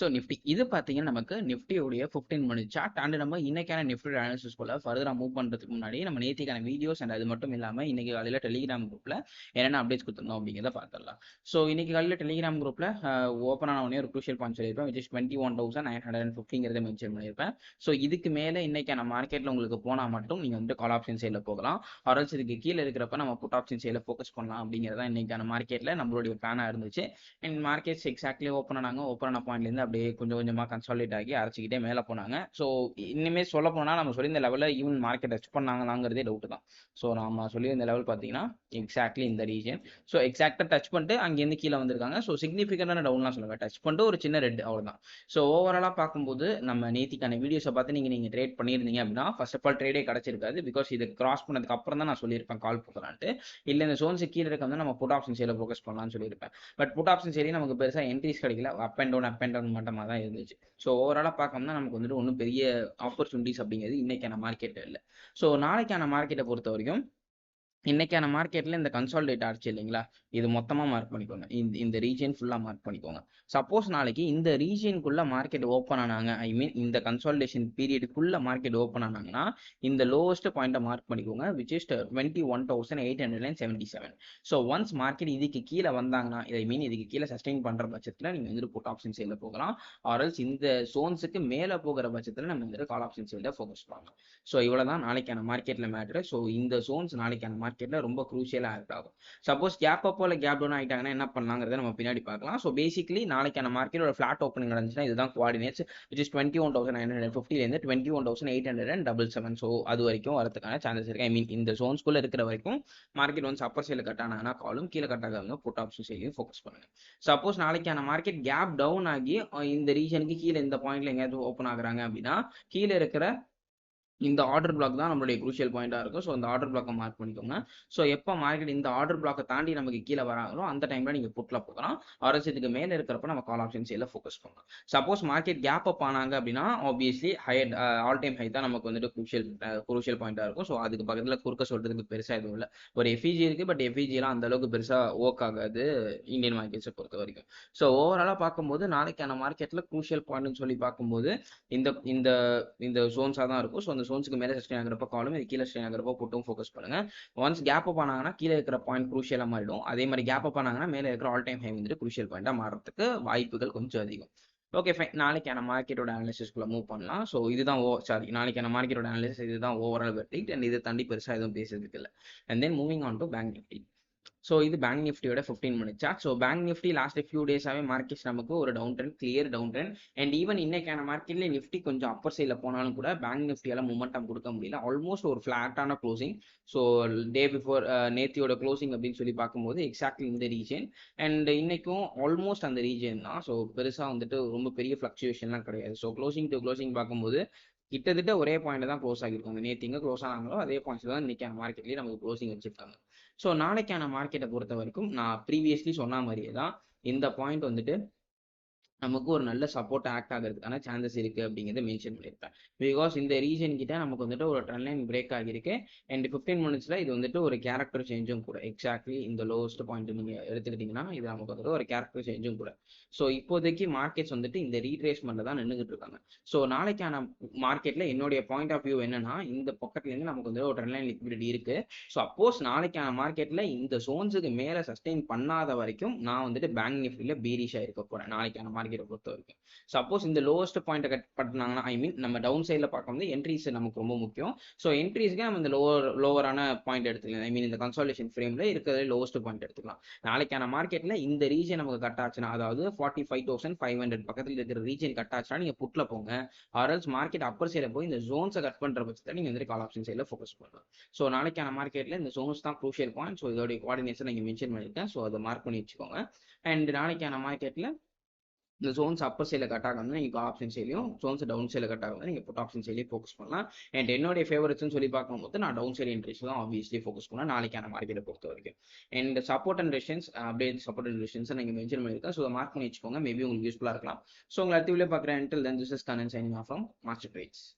So Nifty இது பார்த்தீங்கன்னா நமக்கு நிஃப்டியோடைய 15 மினிட் சார்ட் அண்ட் நம்ம இன்னைக்கான நிஃப்டி அனாலிசிஸ் போல ஃபர்தராக மூவ் பண்ணுறதுக்கு முன்னாடி நம்ம நேத்திக்கான வீடியோஸ் அண்ட் அது மட்டும் இல்லாமல் இன்னைக்கு காலையில் டெலிகிராம் குரூப்பில் என்னென்ன அப்டேட்ஸ் கொடுத்துருந்தோம் அப்படிங்கிறத பார்த்துடலாம். ஸோ இன்னைக்கு காலையில் டெலிகிராம் குரூப்பில் ஓப்பன் ஆன உடனே ஒரு க்ரூஷியல் பாயிண்ட் சொல்லியிருப்பேன், விச் இஸ் 21,950 மென்ஷன் பண்ணியிருப்பேன். ஸோ இதுக்கு மேலே இன்னைக்கான மார்க்கெட்டில் உங்களுக்கு போனால் மட்டும் நீங்கள் வந்து கால் ஆப்ஷன் சைடில் போகலாம். ஆர்எல்ஸ் இதுக்கு கீழே இருக்கிறப்ப நம்ம புட் ஆப்ஷன் சைடில் ஃபோக்கஸ் பண்ணலாம் அப்படிங்கிறதா இன்னைக்கான மார்க்கெட்டில் நம்மளுடைய பிளானாக இருந்துச்சு. அண்ட் மார்க்கெட்ஸ் எக்ஸாக்ட்லி ஓப்பன் ஆனாங்க. ஓப்பன் ஆன பாயிண்ட்லேருந்து அப்படியே கொஞ்சம் கொஞ்சமாக கன்சாலிடேட் ஆகி அரைச்சிக்கிட்டே மேலே போனாங்க. ஸோ இனிமேல் சொல்ல போனால் நம்ம சொல்லி இந்த லெவலில் ஈவன் மார்க்கெட் டச் பண்ணாங்களாங்கிறதே டவுட் தான். ஸோ நம்ம சொல்லி இந்த லெவல் பார்த்தீங்கன்னா எக்ஸாக்ட்லி இந்த ரீஜன். ஸோ எக்ஸாக்டாக டச் பண்ணிட்டு அங்கேருந்து கீழே வந்திருக்காங்க. ஸோ சிக்னிஃபிகண்டான டவுன்லாம் சொல்லுவேன், டச் பண்ணிட்டு ஒரு சின்ன ரெட் அவ்வளோதான். ஸோ ஓவராலாக பார்க்கும்போது நம்ம நேத்திக்கான வீடியோஸை பார்த்து நீங்கள் ட்ரேட் பண்ணியிருந்தீங்க அப்படின்னா ஃபர்ஸ்ட் ஆஃப் ஆல் ட்ரேடே கிடச்சிருக்காது. பிகாஸ் இது கிராஸ் பண்ணதுக்கு அப்புறம் தான் நான் சொல்லியிருப்பேன் கால் போகலான்ட்டு. இல்லை இந்த சோன்ஸு கீழே இருக்க வந்து நம்ம புட் ஆப்ஷன் சைடில் ஃபோக்கஸ் பண்ணலாம்னு சொல்லியிருப்பேன். பட் புட் ஆப்ஷன் சரி நமக்கு பெருசாக என்ட்ரிஸ் கிடைக்கல, அப் அண்ட் டவுன் மட்டுமா தான் இருந்துச்சு. ஸோ ஓவராலாக பார்க்கணும்னா நமக்கு வந்துட்டு ஒன்றும் பெரிய ஆப்பர்ச்சுனிட்டிஸ் அப்படிங்கிறது இன்னைக்கான மார்க்கெட்டில் இல்லை. ஸோ நாளைக்கான மார்க்கெட்டை பொறுத்த வரைக்கும் இன்னைக்கான மார்க்கெட்டில் இந்த கன்சாலிடேட் ஆச்சு இல்லைங்களா, இது மொத்தமாக மார்க் பண்ணிக்கோங்க. இந்த ரீஜன் ஃபுல்லாக மார்க் பண்ணிக்கோங்க. சப்போஸ் நாளைக்கு இந்த ரீஜனுக்குள்ள மார்க்கெட் ஓப்பன் ஆனாங்க, ஐ மீன் இந்த கன்சாலிடேஷன் பீரியடுக்குள்ள மார்க்கெட் ஓப்பன் ஆனாங்கன்னா இந்த லோவஸ்ட் பாயிண்ட்டை மார்க் பண்ணிக்கோங்க, which is 21,877. So once market இதுக்கு கீழே வந்தாங்கன்னா, ஐ மீன் இதுக்கு கீழே சஸ்டெயின் பண்ணுற பட்சத்தில் நீங்கள் வந்து புட் ஆப்ஷன் சைடில் போகலாம். ஆர்எல்ஸ் இந்த சோன்ஸுக்கு மேலே போகிற பட்சத்தில் நம்ம வந்து கால் ஆப்ஷன் சைடில் ஃபோக்கஸ் பண்ணலாம். ஸோ இவ்வளோ தான் நாளைக்கான மார்க்கெட்டில் மேட்ரு. ஸோ இந்த சோன்ஸ் நாளைக்கான மார்க்கெட்ல ரொம்ப குரூஷியலாக ஆக்ட் ஆகும். சப்போஸ் கேப் அப்போ இல்லை கேப் டவுன் ஆகிட்டாங்கன்னா என்ன பண்ணலாங்கிறத நம்ம பின்னாடி பார்க்கலாம். ஸோ பேசிக்கலி நாளைக்கான மார்க்கெட்டோட ஃபிளாட் ஓப்பனிங் நடந்துச்சுன்னா இதுதான் கோஆர்டினேட்ஸ், விச் இஸ் 21,950 21,877. ஸோ அது வரைக்கும் வரதுக்கான சான்சஸ் இருக்கு. ஐ மீன் இந்த சோன்ஸ்குள்ள இருக்கிற வரைக்கும் மார்க்கெட் வந்து அப்பர் சைடில் கட் ஆனாங்கன்னா காலும், கீழே கட் ஆகாத புட் ஆப்ஷன் சைட்லையும் ஃபோக்கஸ் பண்ணுங்க. சப்போஸ் நாளைக்கான மார்க்கெட் கேப் டவுன் ஆகி இந்த ரீஜனுக்கு கீழே இந்த பாயிண்ட்ல எங்கேயாவது ஓப்பன் ஆகுறாங்க அப்படின்னா கீழே இருக்கிற இந்த ஆர்டர் பிளாக் தான் நம்மளுடைய குரூஷியல் பாயிண்டாக இருக்கும். ஸோ அந்த ஆர்டர் பிளாக்கை மார்க் பண்ணிக்கோங்க. ஸோ எப்போ மார்க்கெட் இந்த ஆர்டர் பிளாக்கை தாண்டி நமக்கு கீழே வராங்களோ அந்த டைமில் நீங்கள் புட்டில் போகலாம். ஆர்எஸ் இதுக்கு மேலே இருக்கிறப்ப நம்ம கால் ஆப்ஷன் சைடில் ஃபோக்கஸ் பண்ணலாம். சப்போஸ் மார்க்கெட் கேப் அப் ஆனாங்க அப்படின்னா obviously higher all time high தான் நமக்கு வந்துட்டு குரூஷியல் பாயிண்டாக இருக்கும். ஸோ அதுக்கு பக்கத்தில் குறுக்க சொல்கிறதுக்கு பெருசாக எதுவும் இல்லை. ஒரு எஃப்இஜி இருக்குது, பட் எஃப்இஜிலாம் அந்த அளவுக்கு பெருசாக ஒர்க் ஆகாது இந்தியன் மார்க்கெட்ஸை பொறுத்த வரைக்கும். ஸோ ஓவராலாக பார்க்கும்போது நாளைக்கான மார்க்கெட்டில் குரூஷியல் பாயிண்ட்னு சொல்லி பார்க்கும்போது இந்த இந்த இந்த ஜோன்ஸாக தான் இருக்கும். ஸோ அந்த ஜோன்ஸுக்கு மேலே சஸ்டெயின் ஆகிறப்ப காலும், இது கீழே சஸ்டெயின் ஆகிறப்ப புட்டும் ஃபோக்கஸ் பண்ணுங்க. ஒன்ஸ் கேப் அப் ஆனாங்கன்னா கீழே இருக்கிற பாயிண்ட் குரூஷியலாக மாறிடும். அதே மாதிரி கேப் அப் ஆனாங்கன்னா மேலே இருக்கிற ஆல் டைம் ஹை வந்துட்டு குரூஷியல் பாயிண்டாக மாறதுக்கு வாய்ப்புகள் கொஞ்சம் அதிகம். ஓகே ஃபைன், நாளைக்கான மார்க்கெட்டோட அனாலிசிஸ்க்குள்ள மூவ் பண்ணலாம். ஸோ இதுதான் நாளைக்கான மார்க்கெட்டோட அனாலிசிஸ் இதுதான் ஓவரால் வெர்டிக்ட். அண்ட் இதை தாண்டி பெருசாக எதுவும் பேசுறதுக்கு இல்லை. And then moving on to bank Nifty. So இது பேங்க் நிஃப்டியோட 15 minute chart. So bank Nifty last few டேஸாகவே மார்க்கெட்ஸ் நமக்கு ஒரு down trend, clear down trend. And even இன்னைக்கான மார்க்கெட்ல நிஃப்டி கொஞ்சம் அப்பர் சைடில் போனாலும் கூட பேங்க் நிஃப்டியால் மூமெண்டம் கொடுக்க முடியல. ஆல்மோஸ்ட் ஒரு ஃபிளாட்டான க்ளோசிங். ஸோ டே பிஃபோர் நேத்தியோட க்ளோசிங் அப்படின்னு சொல்லி பார்க்கும்போது எக்ஸாக்ட்லி இந்த ரீஜன் அண்ட் இன்னைக்கும் ஆல்மோஸ்ட் அந்த ரீஜன் தான். ஸோ பெருசாக வந்துட்டு ரொம்ப பெரிய ஃப்ளக்சுவேஷன்லாம் கிடையாது. ஸோ க்ளோசிங் டு க்ளோசிங் பார்க்கும்போது கிட்டத்தட்ட ஒரே பாயிண்ட் தான் க்ளோஸ் ஆகிருக்காங்க. நேற்று எங்கே க்ளோஸ் ஆனாங்களோ அதே பாயிண்ட்ஸ் தான் இன்னைக்கான மார்க்கெட்லேயே நமக்கு க்ளோசிங் வச்சிருக்காங்க. ஸோ நாளைக்கான மார்க்கெட்டை பொறுத்த வரைக்கும் நான் ப்ரீவியஸ்லி சொன்ன மாதிரியே தான் இந்த பாயிண்ட் வந்துட்டு நமக்கு ஒரு நல்ல சப்போர்ட் ஆக்ட் ஆகிறதுக்கான சான்சஸ் இருக்குது அப்படிங்கிறத மென்ஷன் பண்ணியிருப்பேன். பிகாஸ் இந்த ரீஜன் கிட்ட நமக்கு வந்துட்டு ஒரு ட்ரெண்ட் லைன் பிரேக் ஆகிருக்கு. அண்ட் 15 மினிட்ஸில் இது வந்துட்டு ஒரு கேரக்டர் சேஞ்சும் கூட. எக்ஸாக்ட்லி இந்த லோவஸ்ட் பாயிண்ட் நீங்கள் எடுத்துக்கிட்டிங்கன்னா இது நமக்கு வந்துட்டு ஒரு கேரக்டர் சேஞ்சும் கூட. ஸோ இப்போதைக்கு மார்க்கெட்ஸ் வந்துட்டு இந்த ரீட்ரேஸ்மெண்ட்டில் தான் நின்றுட்டு இருக்காங்க. ஸோ நாளைக்கான மார்க்கெட்டில் என்னுடைய பாயிண்ட் ஆஃப் வியூ என்னன்னா இந்த பக்கத்துலேருந்து நமக்கு வந்து ஒரு ட்ரெண்ட் லைன் லிக்விடிட்டி இருக்குது. ஸோ அப்போஸ் நாளைக்கான மார்க்கெட்டில் இந்த சோன்ஸுக்கு மேலே சஸ்டெயின் பண்ணாத வரைக்கும் நான் வந்துட்டு பேங்க் நிஃப்டியில் பீரிஷாக இருக்க போகிறேன் நாளைக்கான மார்க்கெட்டை பொறுத்த வரைக்கும். சப்போஸ் இந்த லோவஸ்ட் பாயிண்ட் கட் பண்ணாங்கன்னா, ஐ மீன் நம்ம டவுன் சைடில் பார்க்கும்போது என்ட்ரிஸ் நமக்கு ரொம்ப முக்கியம். ஸோ என்ட்ரிஸ்க்கு நம்ம இந்த லோவரான பாயிண்ட் எடுத்துக்கலாம். ஐ மீன் இந்த கன்சாலிடேஷன் ஃப்ரேமில் இருக்கிறது லோவஸ்ட் பாயிண்ட் எடுத்துக்கலாம். நாளைக்கான மார்க்கெட்டில் இந்த ரீஜன் நமக்கு கட் ஆச்சுன்னா, அதாவது 45,500 பக்கத்தில் இருக்கிற ரீஜன் கட் ஆச்சுன்னா நீங்கள் புட்டில் போங்க. ஆர்எல்ஸ் மார்க்கெட் அப்பர் சைடில் போய் இந்த ஜோன்ஸை கட் பண்ணுற பட்சத்தில் நீங்கள் வந்து கால் ஆப்ஷன் சைடில் ஃபோக்கஸ் பண்ணலாம். ஸோ நாளைக்கான மார்க்கெட்டில் இந்த ஜோன்ஸ் தான் க்ரூஷியல் பாயிண்ட். ஸோ இதோடைய கோஆர்டினேஷன் நீங்கள் மென்ஷன் பண்ணியிருக்கேன். ஸோ அதை மார்க் பண்ணி வச்சுக்கோங்க. அண்ட் நாளைக்கான மார்க்கெட்டில் இந்த ஜோன்ஸ் அப்பர் சைடில் கட் ஆகும் நீங்கள் ஆப்ஷன் சைட்லையும், ஜோன்ஸ் டவுன் சைடில் கட் ஆகும் நீங்கள் புட் ஆப்ஷன் சைட்லையும் ஃபோக்கஸ் பண்ணலாம். அண்ட் என்னுடைய ஃபேவரட்ஸ்னு சொல்லி பார்க்கும்போது நான் டவுன் சைடு இன்ட்ரெஸ்ட் தான் ஆப்வியஸ்லி ஃபோக்கஸ் பண்ணேன் நாளைக்கான மார்க்கெட்டை பொறுத்த வரைக்கும். அண்ட் சப்போர்ட் அண்ட் ரெசிஸ்டன்ஸ் அப்படியே சப்போர்ட் அண்ட் ரெசிஸ்டன்ஸை நீங்கள் மென்ஷன் பண்ணியிருக்கேன். ஸோ மார்க் பண்ணி வச்சுக்கோங்க. மேபி உங்களுக்கு யூஸ்ஃபுல்லாக இருக்கலாம். ஸோ உங்களை அடுத்த வீடியோ பார்க்குறேன். until then this is Kanan signing off from Master Trades.